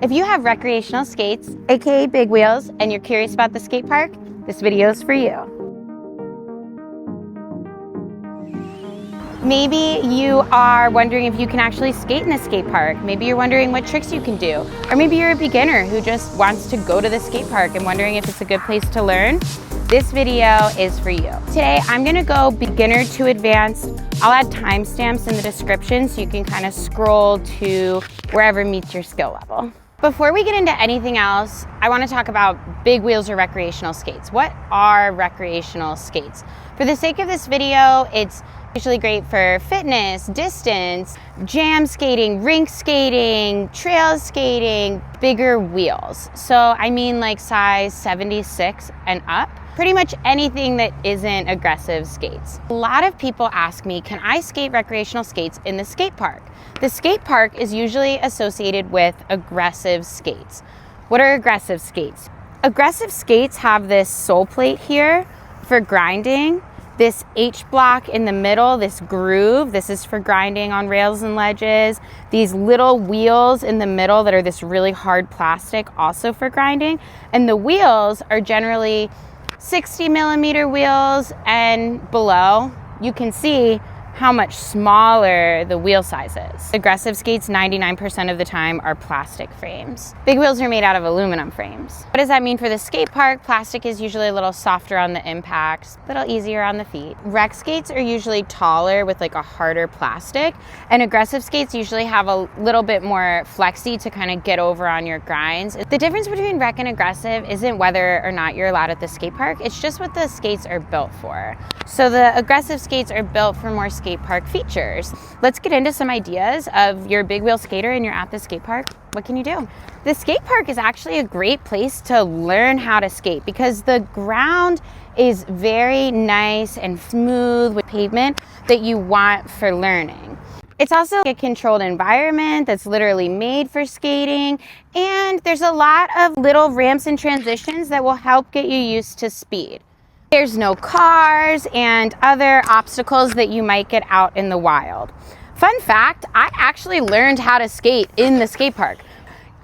If you have recreational skates, aka big wheels, and you're curious about the skate park, this video is for you. Maybe you are wondering if you can actually skate in the skate park. Maybe you're wondering what tricks you can do. Or maybe you're a beginner who just wants to go to the skate park and wondering if it's a good place to learn. This video is for you. Today, I'm gonna go beginner to advanced. I'll add timestamps in the description so you can kind of scroll to wherever meets your skill level. Before we get into anything else, I want to talk about big wheels or recreational skates. What are recreational skates? For the sake of this video, it's usually great for fitness, distance, jam skating, rink skating, trail skating, bigger wheels. So I mean like size 76 and up. Pretty much anything that isn't aggressive skates. A lot of people ask me, can I skate recreational skates in the skate park? The skate park is usually associated with aggressive skates. What are aggressive skates? Aggressive skates have this sole plate here for grinding, this H block in the middle, this groove, this is for grinding on rails and ledges, these little wheels in the middle that are this really hard plastic, also for grinding, and the wheels are generally 60 millimeter wheels and below. You can see how much smaller the wheel size is. Aggressive skates 99% of the time are plastic frames. Big wheels are made out of aluminum frames. What does that mean for the skate park? Plastic is usually a little softer on the impacts, a little easier on the feet. Rec skates are usually taller with like a harder plastic, and aggressive skates usually have a little bit more flexy to kind of get over on your grinds. The difference between rec and aggressive isn't whether or not you're allowed at the skate park, it's just what the skates are built for. So the aggressive skates are built for more skate park features. Let's get into some ideas of your big wheel skater and you're at the skate park. What can you do? The skate park is actually a great place to learn how to skate because the ground is very nice and smooth with pavement that you want for learning. It's also a controlled environment that's literally made for skating, and there's a lot of little ramps and transitions that will help get you used to speed. There's no cars and other obstacles that you might get out in the wild. Fun fact, I actually learned how to skate in the skate park.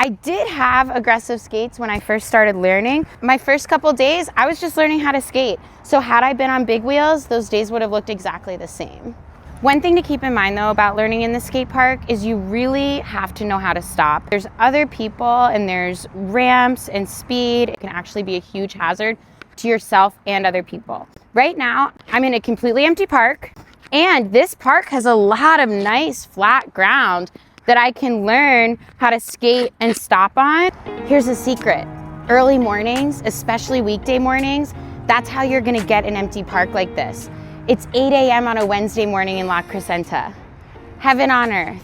I did have aggressive skates when I first started learning. My first couple days, I was just learning how to skate. So had I been on big wheels, those days would have looked exactly the same. One thing to keep in mind though about learning in the skate park is you really have to know how to stop. There's other people and there's ramps and speed. It can actually be a huge hazard to yourself and other people. Right now, I'm in a completely empty park, and this park has a lot of nice flat ground that I can learn how to skate and stop on. Here's a secret. Early mornings, especially weekday mornings, that's how you're gonna get an empty park like this. It's 8 a.m. on a Wednesday morning in La Crescenta. Heaven on earth.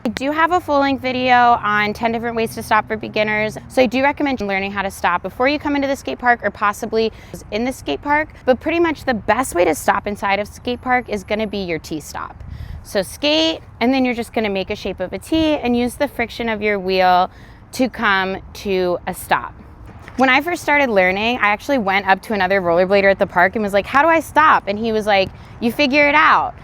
I do have a full-length video on 10 different ways to stop for beginners, so I do recommend learning how to stop before you come into the skate park or possibly in the skate park, but pretty much the best way to stop inside of skate park is gonna be your T-stop. So skate, and then you're just gonna make a shape of a T and use the friction of your wheel to come to a stop. When I first started learning, I actually went up to another rollerblader at the park and was like, how do I stop? And he was like, you figure it out.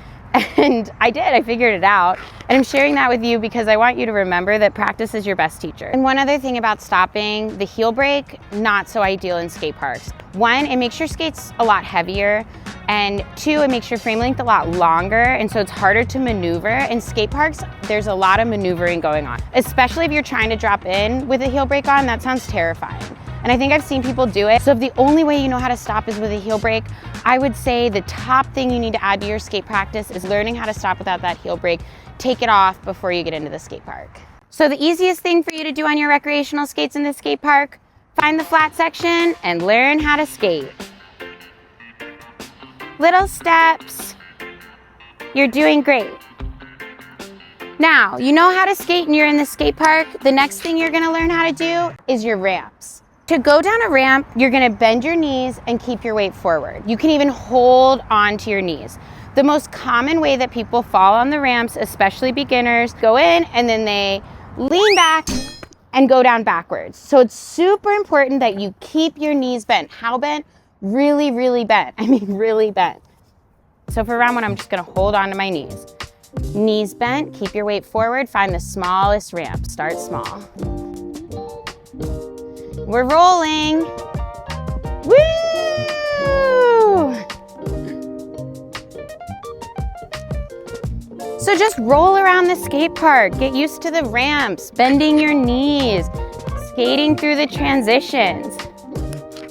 And I did, I figured it out. And I'm sharing that with you because I want you to remember that practice is your best teacher. And one other thing about stopping, the heel brake, not so ideal in skate parks. One, it makes your skates a lot heavier. And two, it makes your frame length a lot longer. And so it's harder to maneuver. In skate parks, there's a lot of maneuvering going on, especially if you're trying to drop in with a heel brake on. That sounds terrifying. And I think I've seen people do it. So if the only way you know how to stop is with a heel brake, I would say the top thing you need to add to your skate practice is learning how to stop without that heel brake. Take it off before you get into the skate park. So the easiest thing for you to do on your recreational skates in the skate park, find the flat section and learn how to skate. Little steps. You're doing great. Now, you know how to skate and you're in the skate park. The next thing you're gonna learn how to do is your ramps. To go down a ramp, you're gonna bend your knees and keep your weight forward. You can even hold on to your knees. The most common way that people fall on the ramps, especially beginners, go in and then they lean back and go down backwards. So it's super important that you keep your knees bent. How bent? Really, really bent. I mean, really bent. So for round one, I'm just gonna hold on to my knees. Knees bent, keep your weight forward, find the smallest ramp. Start small. We're rolling. Woo! So just roll around the skate park. Get used to the ramps, bending your knees, skating through the transitions.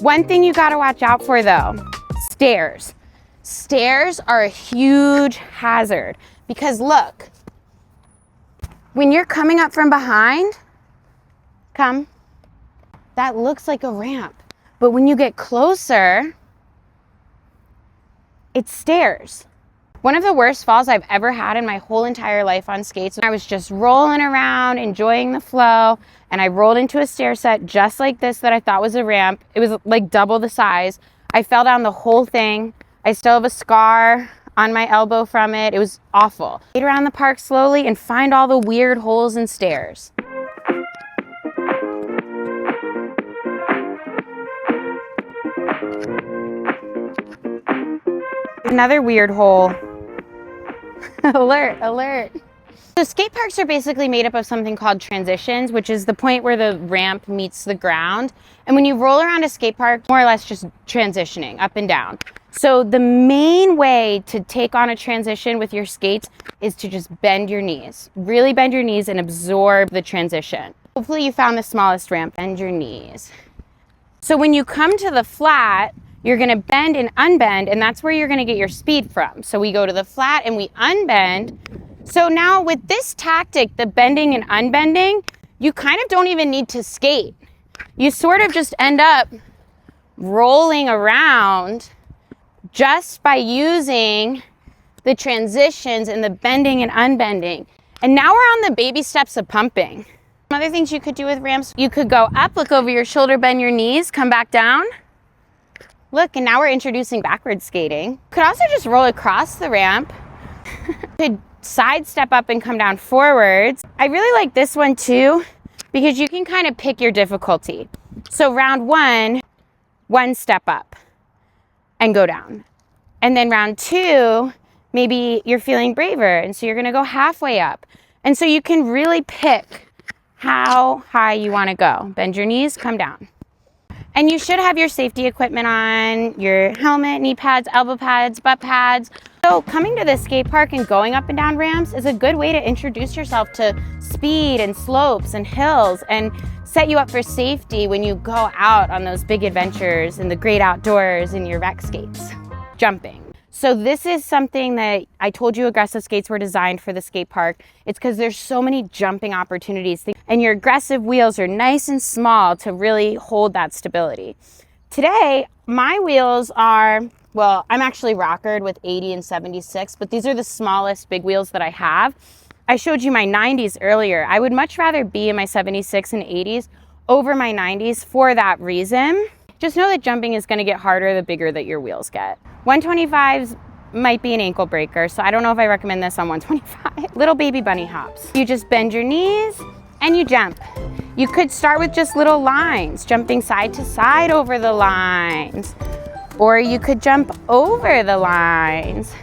One thing you gotta watch out for though, stairs. Stairs are a huge hazard because look, when you're coming up from behind, that looks like a ramp. But when you get closer, it's stairs. One of the worst falls I've ever had in my whole entire life on skates. I was just rolling around, enjoying the flow, and I rolled into a stair set just like this that I thought was a ramp. It was like double the size. I fell down the whole thing. I still have a scar on my elbow from it. It was awful. Skate around the park slowly and find all the weird holes and stairs. Another weird hole. Alert, alert. So skate parks are basically made up of something called transitions, which is the point where the ramp meets the ground. And when you roll around a skate park, more or less just transitioning up and down. So the main way to take on a transition with your skates is to just bend your knees. Really bend your knees and absorb the transition. Hopefully you found the smallest ramp. Bend your knees. So when you come to the flat, you're gonna bend and unbend, and that's where you're gonna get your speed from. So we go to the flat and we unbend. So now with this tactic, the bending and unbending, you kind of don't even need to skate. You sort of just end up rolling around just by using the transitions and the bending and unbending. And now we're on the baby steps of pumping. Some other things you could do with ramps, you could go up, look over your shoulder, bend your knees, come back down. Look, and now we're introducing backward skating. You could also just roll across the ramp. Could side step up and come down forwards. I really like this one too, because you can kind of pick your difficulty. So round one step up and go down. And then round two, maybe you're feeling braver, and so you're gonna go halfway up. And so you can really pick how high you wanna go. Bend your knees, come down. And you should have your safety equipment on, your helmet, knee pads, elbow pads, butt pads. So coming to the skate park and going up and down ramps is a good way to introduce yourself to speed and slopes and hills and set you up for safety when you go out on those big adventures in the great outdoors in your rec skates. Jumping. So this is something that I told you aggressive skates were designed for the skate park. It's because there's so many jumping opportunities, and your aggressive wheels are nice and small to really hold that stability. Today, my wheels are, well, I'm actually rockered with 80 and 76, but these are the smallest big wheels that I have. I showed you my 90s earlier. I would much rather be in my 76 and 80s over my 90s for that reason. Just know that jumping is going to get harder the bigger that your wheels get. 125s might be an ankle breaker, so I don't know if I recommend this on 125. Little baby bunny hops. You just bend your knees and you jump. You could start with just little lines, jumping side to side over the lines, or you could jump over the lines.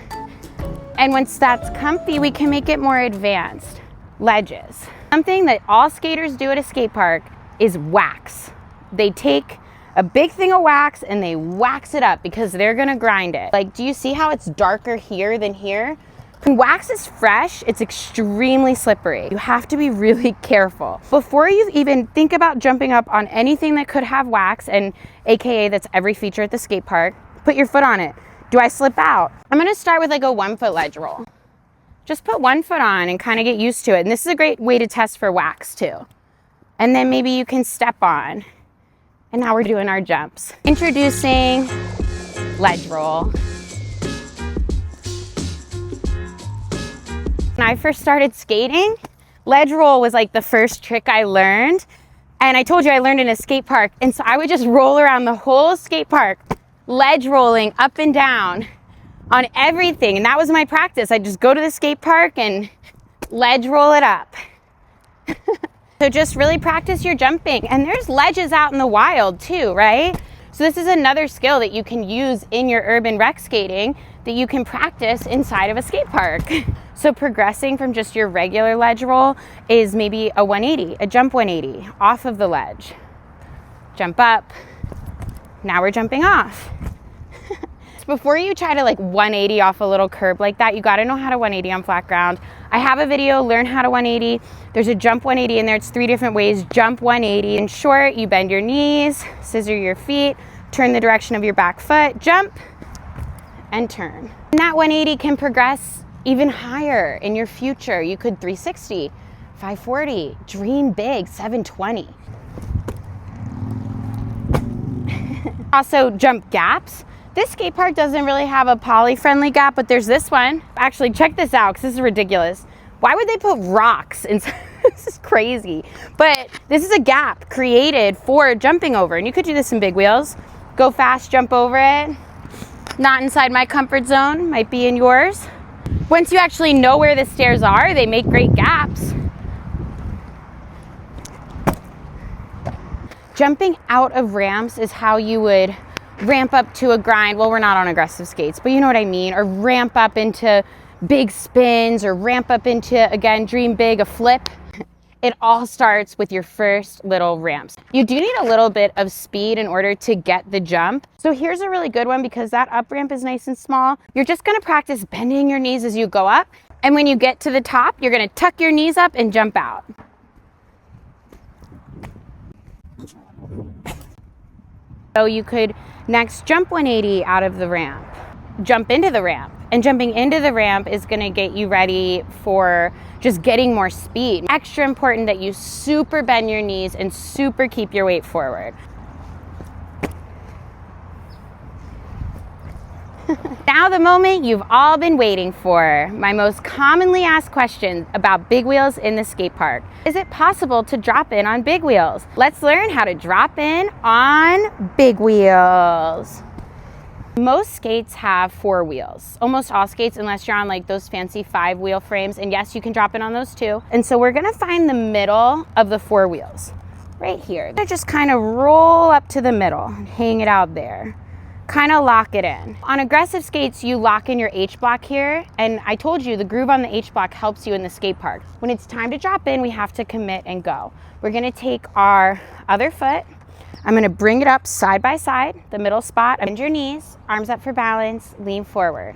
And once that's comfy, we can make it more advanced. Ledges. Something that all skaters do at a skate park is wax. They take a big thing of wax and they wax it up because they're gonna grind it. Like, do you see how it's darker here than here? When wax is fresh, it's extremely slippery. You have to be really careful. Before you even think about jumping up on anything that could have wax, and AKA that's every feature at the skate park, put your foot on it. Do I slip out? I'm gonna start with like a 1 foot ledge roll. Just put 1 foot on and kind of get used to it. And this is a great way to test for wax too. And then maybe you can step on. And now we're doing our jumps. Introducing ledge roll. When I first started skating, ledge roll was like the first trick I learned. And I told you I learned in a skate park. And so I would just roll around the whole skate park, ledge rolling up and down on everything. And that was my practice. I'd just go to the skate park and ledge roll it up. So just really practice your jumping. And there's ledges out in the wild too, right? So this is another skill that you can use in your urban rec skating that you can practice inside of a skate park. So progressing from just your regular ledge roll is maybe a 180, a jump 180 off of the ledge. jump up. Now we're jumping off. Before you try to like 180 off a little curb like that, you gotta know how to 180 on flat ground. I have a video, learn how to 180. There's a jump 180 in there. It's 3 different ways. Jump 180. In short, you bend your knees, scissor your feet, turn the direction of your back foot, jump, and turn. And that 180 can progress even higher in your future. You could 360, 540, dream big, 720. Also, jump gaps. This skate park doesn't really have a poly-friendly gap, but there's this one. Actually, check this out, because this is ridiculous. Why would they put rocks inside? This is crazy. But this is a gap created for jumping over, and you could do this in big wheels. Go fast, jump over it. Not inside my comfort zone, might be in yours. Once you actually know where the stairs are, they make great gaps. Jumping out of ramps is how you would ramp up to a grind. Well, we're not on aggressive skates, but you know what I mean. Or ramp up into big spins, or ramp up into, again, dream big, a flip. It all starts with your first little ramps. You do need a little bit of speed in order to get the jump. So here's a really good one, because that up ramp is nice and small. You're just gonna practice bending your knees as you go up. And when you get to the top, you're gonna tuck your knees up and jump out. So you could next jump 180 out of the ramp, jump into the ramp. And jumping into the ramp is gonna get you ready for just getting more speed. Extra important that you super bend your knees and super keep your weight forward. Now the moment you've all been waiting for, my most commonly asked question about big wheels in the skate park. Is it possible to drop in on big wheels? Let's learn how to drop in on big wheels. Most skates have 4 wheels. Almost all skates, unless you're on like those fancy 5-wheel frames. And yes, you can drop in on those too. And so we're gonna find the middle of the 4 wheels, right here. Just kind of roll up to the middle and hang it out there. Kind of lock it in. On aggressive skates, you lock in your H block here. And I told you the groove on the H block helps you in the skate park. When it's time to drop in, we have to commit and go. We're gonna take our other foot. I'm gonna bring it up side by side, the middle spot. Bend your knees, arms up for balance, lean forward.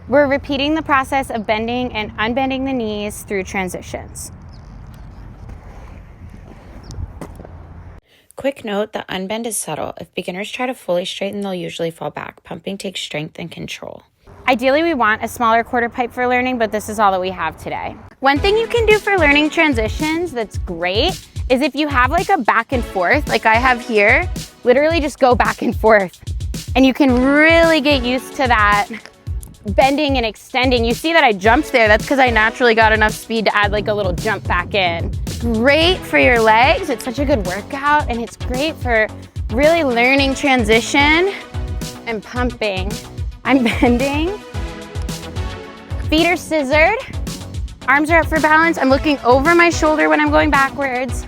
We're repeating the process of bending and unbending the knees through transitions. Quick note, the unbend is subtle. If beginners try to fully straighten, they'll usually fall back. Pumping takes strength and control. Ideally, we want a smaller quarter pipe for learning, but this is all that we have today. One thing you can do for learning transitions that's great is if you have like a back and forth, like I have here, literally just go back and forth. And you can really get used to that bending and extending. You see that I jumped there. That's because I naturally got enough speed to add like a little jump back in. Great for your legs. It's such a good workout, and it's great for really learning transition and pumping. I'm bending. Feet are scissored. Arms are up for balance. I'm looking over my shoulder when I'm going backwards.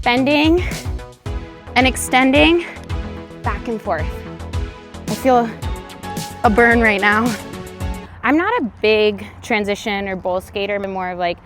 Bending and extending back and forth. I feel a burn right now. I'm not a big transition or bowl skater. I'm more of like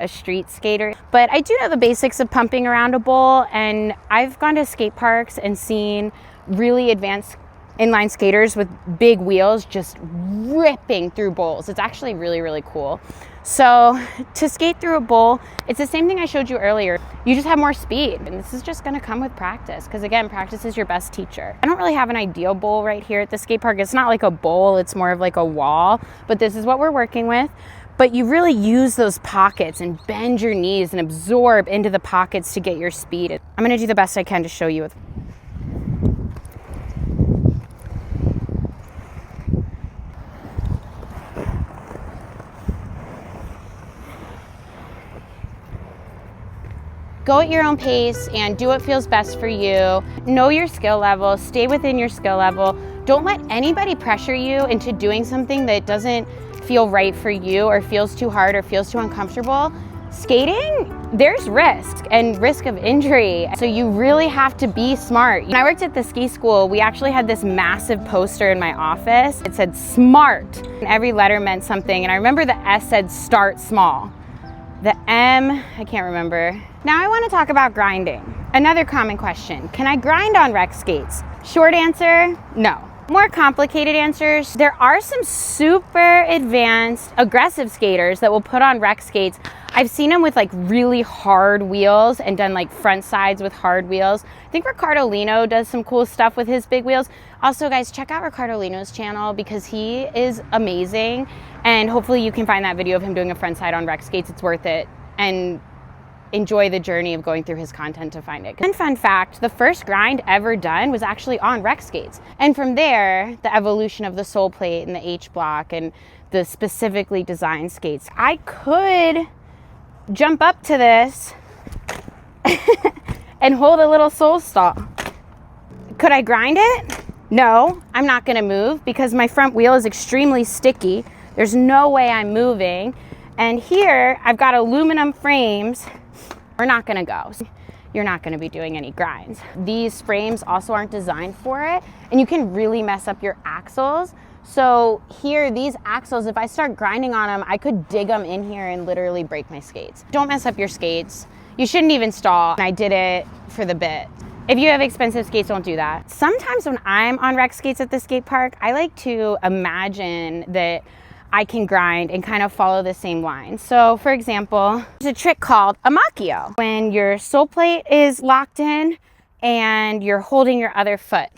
a street skater, but I do know the basics of pumping around a bowl, and I've gone to skate parks and seen really advanced inline skaters with big wheels just ripping through bowls. It's actually really, really cool. So to skate through a bowl, it's the same thing I showed you earlier. You just have more speed, and this is just gonna come with practice, because again, practice is your best teacher. I don't really have an ideal bowl right here at the skate park. It's not like a bowl, it's more of like a wall, but this is what we're working with. But you really use those pockets and bend your knees and absorb into the pockets to get your speed. I'm gonna do the best I can to show you. Go at your own pace and do what feels best for you. Know your skill level, stay within your skill level. Don't let anybody pressure you into doing something that doesn't feel right for you, or feels too hard, or feels too uncomfortable. Skating, there's risk and risk of injury. So you really have to be smart. When I worked at the ski school, we actually had this massive poster in my office. It said SMART, and every letter meant something. And I remember the S said start small. The M, I can't remember. Now I want to talk about grinding. Another common question, can I grind on rec skates? Short answer, no. More complicated answers, there are some super advanced, aggressive skaters that will put on rec skates. I've seen them with like really hard wheels and done like front sides with hard wheels. I think Ricardo Lino does some cool stuff with his big wheels. Also guys, check out Ricardo Lino's channel because he is amazing. And hopefully you can find that video of him doing a front side on rec skates. It's worth it. And enjoy the journey of going through his content to find it. And fun fact, the first grind ever done was actually on rec skates. And from there, the evolution of the sole plate and the H block and the specifically designed skates. I could jump up to this and hold a little sole stall. Could I grind it? No, I'm not gonna move because my front wheel is extremely sticky. There's no way I'm moving. And here I've got aluminum frames. We're not gonna go. You're not gonna be doing any grinds. These frames also aren't designed for it, and you can really mess up your axles. So here, these axles, if I start grinding on them, I could dig them in here and literally break my skates. Don't mess up your skates. You shouldn't even stall. I did it for the bit. If you have expensive skates, don't do that. Sometimes when I'm on rec skates at the skate park, I like to imagine that I can grind and kind of follow the same line. So for example, there's a trick called a macchio. When your sole plate is locked in and you're holding your other foot,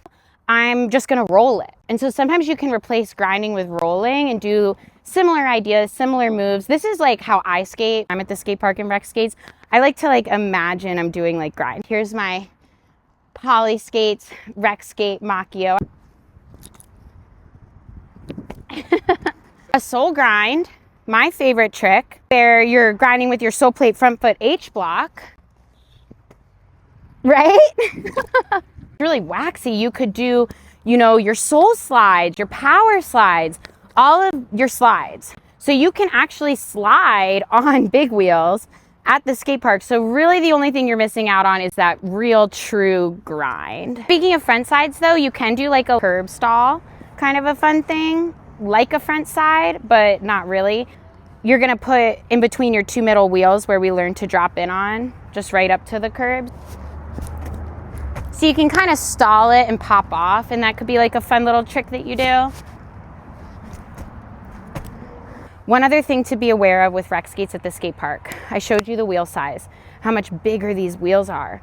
I'm just gonna roll it. And so sometimes you can replace grinding with rolling and do similar ideas, similar moves. This is like how I skate. I'm at the skate park and rec skates. I like to like imagine I'm doing like grind. Here's my poly skates, rec skate, macchio. A sole grind, my favorite trick, where you're grinding with your sole plate front foot H block, right? Really waxy. You could do, you know, your sole slides, your power slides, all of your slides. So you can actually slide on big wheels at the skate park. So really the only thing you're missing out on is that real true grind. Speaking of front sides though, you can do like a curb stall, kind of a fun thing, like a front side, but not really. You're gonna put in between your two middle wheels where we learned to drop in on, just right up to the curb. So you can kind of stall it and pop off, and that could be like a fun little trick that you do. One other thing to be aware of with rec skates at the skate park, I showed you the wheel size, how much bigger these wheels are.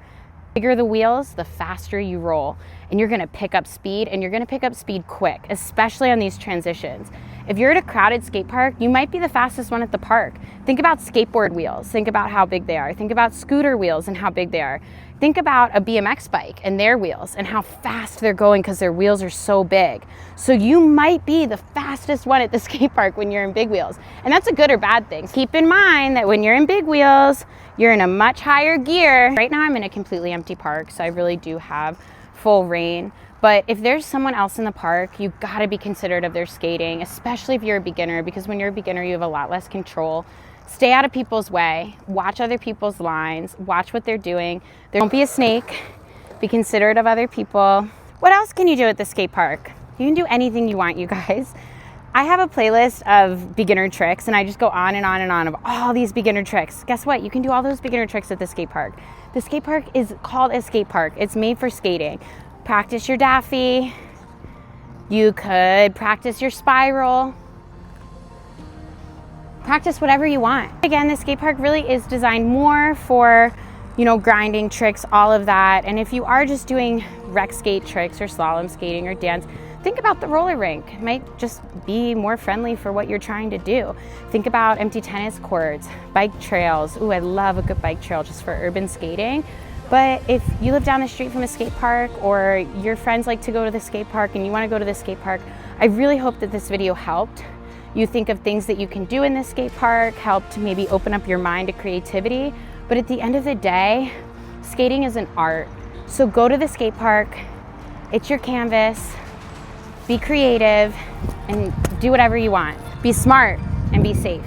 The bigger the wheels, the faster you roll, and you're gonna pick up speed, and you're gonna pick up speed quick, especially on these transitions. If you're at a crowded skate park, you might be the fastest one at the park. Think about skateboard wheels, think about how big they are. Think about scooter wheels and how big they are. Think about a BMX bike and their wheels and how fast they're going because their wheels are so big. So you might be the fastest one at the skate park when you're in big wheels. And that's a good or bad thing. Keep in mind that when you're in big wheels, you're in a much higher gear. Right now I'm in a completely empty park, so I really do have full rein. But if there's someone else in the park, you gotta be considerate of their skating, especially if you're a beginner, because when you're a beginner, you have a lot less control. Stay out of people's way, watch other people's lines, watch what they're doing. Don't be a snake, be considerate of other people. What else can you do at the skate park? You can do anything you want, you guys. I have a playlist of beginner tricks and I just go on and on and on of all these beginner tricks. Guess what? You can do all those beginner tricks at the skate park. The skate park is called a skate park. It's made for skating. Practice your daffy. You could practice your spiral. Practice whatever you want. Again, the skate park really is designed more for, you know, grinding tricks, all of that. And if you are just doing rec skate tricks or slalom skating or dance, think about the roller rink. It might just be more friendly for what you're trying to do. Think about empty tennis courts, bike trails. Ooh, I love a good bike trail just for urban skating. But if you live down the street from a skate park or your friends like to go to the skate park and you want to go to the skate park, I really hope that this video helped you think of things that you can do in the skate park, helped maybe open up your mind to creativity. But at the end of the day, skating is an art. So go to the skate park, it's your canvas, be creative, and do whatever you want. Be smart and be safe.